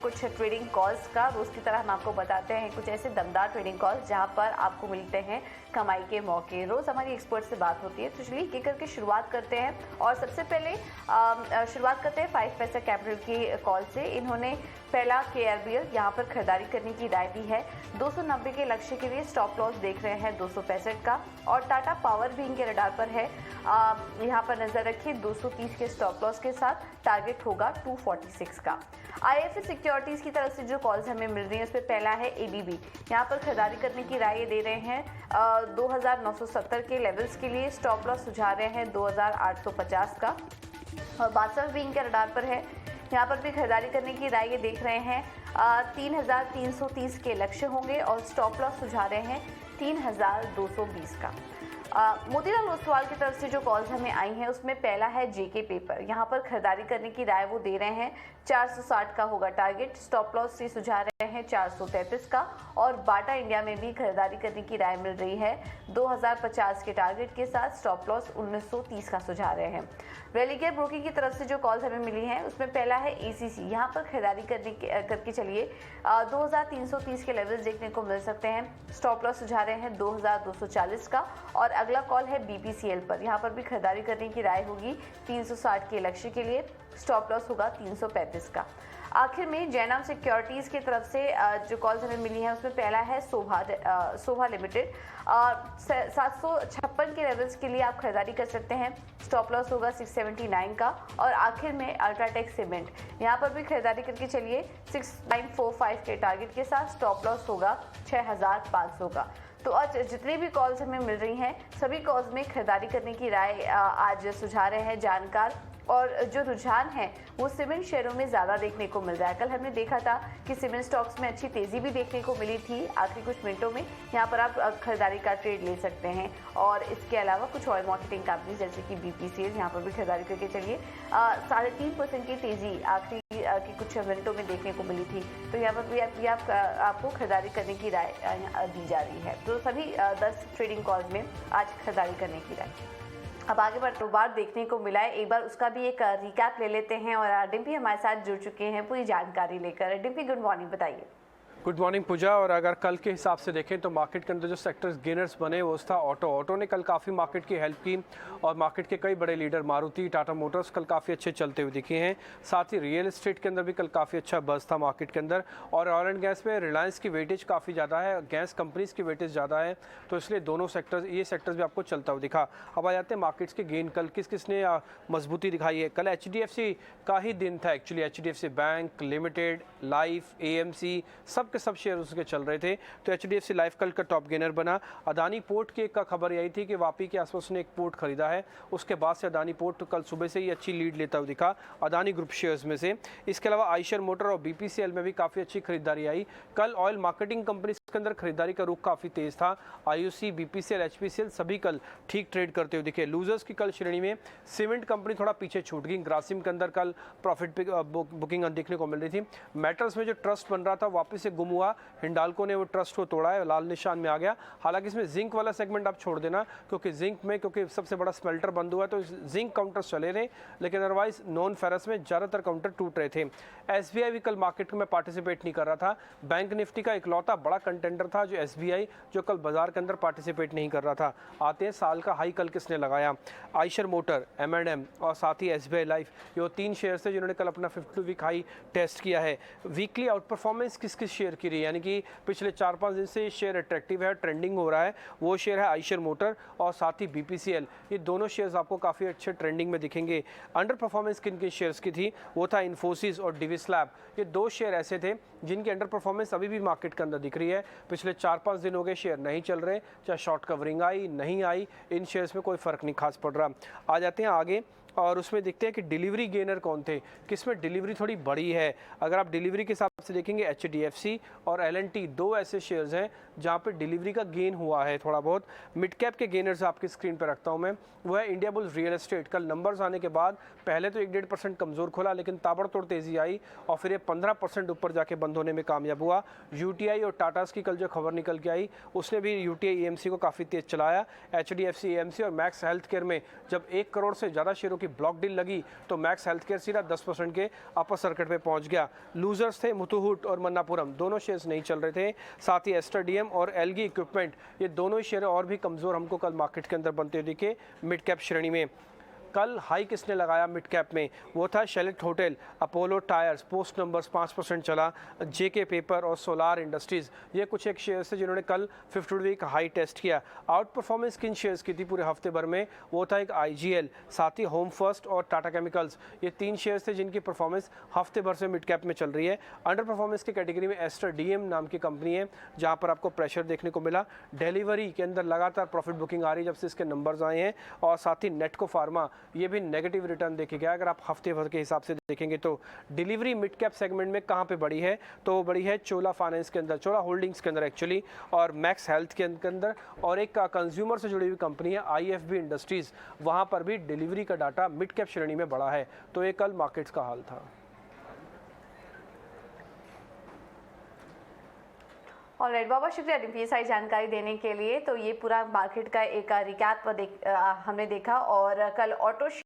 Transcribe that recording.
कुछ trading calls का रोज की तरह हम आपको बताते हैं कुछ ऐसे दमदार ट्रेडिंग कॉल्स जहां पर आपको मिलते हैं कमाई के मौके। रोज हमारी एक्सपर्ट से बात होती है, तो चलिए एक करके शुरुआत करते हैं। और सबसे पहले शुरुआत करते हैं 5 पैसा कैपिटल की कॉल से। इन्होंने पहला KRBL यहाँ पर खरीदारी करने की राय दी है। 290 के लक्ष्य के लिए स्टॉप लॉस देख रहे हैं 265 का। और टाटा पावर भी इनके रडार पर है, यहाँ पर नजर रखिए 230 के स्टॉप लॉस के साथ टारगेट होगा 246 का। IIFL सिक्योरिटीज की तरफ से जो कॉल्स हमें मिल रही है उसमें पहला है ABB, यहाँ पर खरीदारी करने की राय दे रहे हैं 2970 के लेवल्स के लिए। स्टॉप लॉस सुझा रहे हैं 2850 का। और बादशाह भी इनके रडार पर है, यहाँ पर भी खरीदारी करने की राय ये देख रहे हैं 3330 के लक्ष्य होंगे और स्टॉप लॉस सुझा रहे हैं 3220 का। मोतीलाल ओसवाल की तरफ से जो कॉल्स हमें आई हैं उसमें पहला है JK पेपर, यहाँ पर खरीदारी करने की राय वो दे रहे हैं 460 का होगा टारगेट। स्टॉप लॉस से सुझा रहे हैं 433 का। और बाटा इंडिया में भी खरीदारी करने की राय मिल रही है 2050 के टारगेट के साथ। स्टॉप लॉस 1930 का सुझा रहे हैं। रेलिगेयर ब्रोकिंग की तरफ से जो कॉल्स हमें मिली हैं उसमें पहला है ACC, यहाँ पर खरीदारी करके चलिए 2330 के लेवल्स देखने को मिल सकते हैं। स्टॉप लॉस सुझा रहे हैं 2240 का। और अगला कॉल है BPCL पर, यहाँ पर भी खरीदारी करने की राय होगी 360 के लक्ष्य के लिए। स्टॉप लॉस होगा 335 का। आखिर में जयनाम सिक्योरिटीज की तरफ से जो कॉल्स हमें मिली हैं उसमें पहला है सोभा लिमिटेड। 756 के लेवल्स के लिए आप खरीदारी कर सकते हैं। स्टॉप लॉस होगा 679 का। और आखिर में अल्ट्राटेक सीमेंट, यहाँ पर भी खरीदारी करके चलिए 6945 के टारगेट के साथ। स्टॉप लॉस होगा 6500 का। तो आज जितनी भी कॉल्स हमें मिल रही हैं सभी कॉल्स में खरीदारी करने की राय आज सुझा रहे हैं जानकार। और जो रुझान है वो सीमेंट शेयरों में ज़्यादा देखने को मिल रहा है। कल हमने देखा था कि सीमेंट स्टॉक्स में अच्छी तेज़ी भी देखने को मिली थी आखिरी कुछ मिनटों में। यहाँ पर आप खरीदारी का ट्रेड ले सकते हैं। और इसके अलावा कुछ ऑयल मार्केटिंग कंपनीज जैसे कि BPCL, यहाँ पर भी खरीदारी करके चलिए 3.5% की तेज़ी आखिरी की कुछ मिनटों में देखने को मिली थी। तो यहाँ पर भी आपको खरीदारी करने की राय दी जा रही है। तो सभी 10 ट्रेडिंग कॉल्स में आज खरीदारी करने की राय। अब आगे बार देखने को मिला है, एक बार उसका भी एक रिकैप ले लेते हैं। और डिम्पी हमारे साथ जुड़ चुके हैं पूरी जानकारी लेकर। डिम्पी, गुड मॉर्निंग, बताइए। गुड मॉर्निंग पूजा। और अगर कल के हिसाब से देखें तो मार्केट के अंदर जो सेक्टर्स गेनर्स बने वो था ऑटो ने कल काफ़ी मार्केट की हेल्प की। और मार्केट के कई बड़े लीडर मारुति, टाटा मोटर्स कल काफ़ी अच्छे चलते हुए दिखे हैं। साथ ही रियल एस्टेट के अंदर भी कल काफ़ी अच्छा बज़ था मार्केट के अंदर। और ऑयल एंड गैस में रिलायंस की वेटेज काफ़ी ज़्यादा है, गैस कंपनीज़ की वेटेज ज़्यादा है, तो इसलिए दोनों सेक्टर्स भी आपको चलता हुआ दिखा। अब आ जाते हैं मार्केट्स के गेन। कल किसने मजबूती दिखाई है? कल HDFC का ही दिन था actually. HDFC bank limited, life, AMC सब के सब शेयर उसके चल रहे थे। तो HDFC लाइफ कल का टॉप गेनर बना। अदानी पोर्ट की का खबर यही थी कि वापी के आसपास उसने एक पोर्ट खरीदा है, उसके बाद से अदानी पोर्ट तो कल सुबह से ही अच्छी लीड लेता हुआ दिखा अदानी ग्रुप शेयर्स में से। इसके अलावा आइशर मोटर और BPCL में भी काफ़ी अच्छी खरीदारी आई। कल ऑयल मार्केटिंग कंपनी के अंदर खरीदारी का रुख काफ़ी तेज था। IOC, BPCL, HPCL सभी कल ठीक ट्रेड करते हुए दिखे। लूजर्स की कल श्रेणी में सीमेंट कंपनी थोड़ा पीछे छूट गई। ग्रासिम के अंदर कल प्रॉफिट बुकिंग देखने को मिल रही थी। मेटल्स में जो ट्रस्ट बन रहा था वापस से गुम हुआ। हिंडाल्को ने वो ट्रस्ट को तोड़ा है, लाल निशान में आ गया। हालांकि इसमें जिंक वाला सेगमेंट आप छोड़ देना, क्योंकि सबसे बड़ा स्मेल्टर बंद हुआ है तो जिंक काउंटर चले रहे, लेकिन अदरवाइज नॉन फेरस में ज़्यादातर काउंटर टूट रहे थे। SBI भी कल मार्केट में पार्टिसिपेट नहीं कर रहा था। बैंक निफ्टी का इकलौता बड़ा कंटेंडर था जो SBI, जो कल बाजार के अंदर पार्टिसिपेट नहीं कर रहा था। आते हैं साल का हाई कल किसने लगाया? आइशर मोटर, M&M और साथ ही SBI लाइफ, ये 3 शेयर थे जिन्होंने कल अपना 52 वीक हाई टेस्ट किया है। वीकली आउट परफॉर्मेंस किस शेयर की रही, यानी कि पिछले 4-5 दिन से शेयर अट्रैक्टिव है, ट्रेंडिंग हो रहा है, वो शेयर है आइशर मोटर और साथ ही BPCL। ये दोनों शेयर्स आपको काफ़ी अच्छे ट्रेंडिंग में दिखेंगे। अंडर परफॉर्मेंस किन शेयर्स की थी? वो था इन्फोसिस और डिविस लैब। ये 2 शेयर ऐसे थे जिनकी अंडर परफॉर्मेंस अभी भी मार्केट के अंदर दिख रही है। पिछले 4-5 दिन हो गए शेयर नहीं चल रहे, चाहे शॉर्ट कवरिंग आई नहीं आई, इन शेयर्स में कोई फ़र्क नहीं खास पड़ रहा। आ जाते हैं आगे और उसमें देखते हैं कि डिलीवरी गेनर कौन थे, किसमें डिलीवरी थोड़ी बड़ी है। अगर आप डिलीवरी के हिसाब से देखेंगे HDFC और L&T 2 ऐसे शेयर्स हैं जहां पे डिलीवरी का गेन हुआ है थोड़ा बहुत। मिड कैप के गेनर्स आपकी स्क्रीन पर रखता हूं मैं, वो है इंडिया बुल्स रियल एस्टेट। कल नंबर्स आने के बाद पहले तो 1-1.5% कमज़ोर खोला, लेकिन ताबड़तोड़ तेज़ी आई और फिर ये 15% ऊपर जाके बंद होने में कामयाब हुआ। UTI और टाटास की कल जो खबर निकल के आई उसने भी UTI AMC को काफ़ी तेज़ चलाया। HDFC AMC और मैक्स हेल्थ केयर में जब 1 करोड़ से ज़्यादा शेयरों की ब्लॉक डील लगी तो मैक्स हेल्थ केयर सीधा 10% के अपर सर्किट पे पहुंच गया। लूजर्स थे मुथूट और मन्नापुरम, दोनों शेयर्स नहीं चल रहे थे। साथ ही एस्टर डीएम और एलगी इक्विपमेंट, ये दोनों ही शेयर और भी कमज़ोर हमको कल मार्केट के अंदर बनते हुए दिखे मिड कैप श्रेणी में। कल हाई किसने लगाया मिड कैप में, वो था chalet hotel, Apollo tyres, post numbers 5% चला, जेके पेपर और सोलार इंडस्ट्रीज, ये कुछ एक शेयर्स थे जिन्होंने कल 50 वीक हाई टेस्ट किया। आउट परफॉर्मेंस किन शेयर्स की थी पूरे हफ्ते भर में, वो था एक आईजीएल, साथ ही होम फर्स्ट और टाटा केमिकल्स, ये 3 शेयर्स थे जिनकी परफॉर्मेंस हफ्ते भर से मिड कैप में चल रही है। अंडर परफॉर्मेंस की कैटेगरी में एस्टर डीएम नाम की कंपनी है जहाँ पर आपको प्रेशर देखने को मिला। डिलीवरी के अंदर लगातार प्रॉफिट बुकिंग आ रही है जब से इसके नंबर्स आए हैं, और साथ ही नेटको फार्मा, ये भी नेगेटिव रिटर्न देखेगा। अगर आप हफ्ते भर के हिसाब से देखेंगे तो डिलीवरी मिड कैप सेगमेंट में कहां पे बड़ी है, तो बड़ी है चोला फाइनेंस के अंदर, चोला होल्डिंग्स के अंदर एक्चुअली, और मैक्स हेल्थ के अंदर, और एक कंज्यूमर से जुड़ी हुई कंपनी है आईएफबी इंडस्ट्रीज, वहां पर भी डिलीवरी का डाटा मिड कैप श्रेणी में बड़ा है। तो ये कल मार्केट्स का हाल था। ऑलराइट बाबा, शुक्रिया डीपीएसआई जानकारी देने के लिए। तो ये पूरा मार्केट का एक रिकैप हमने देखा, और कल ऑटो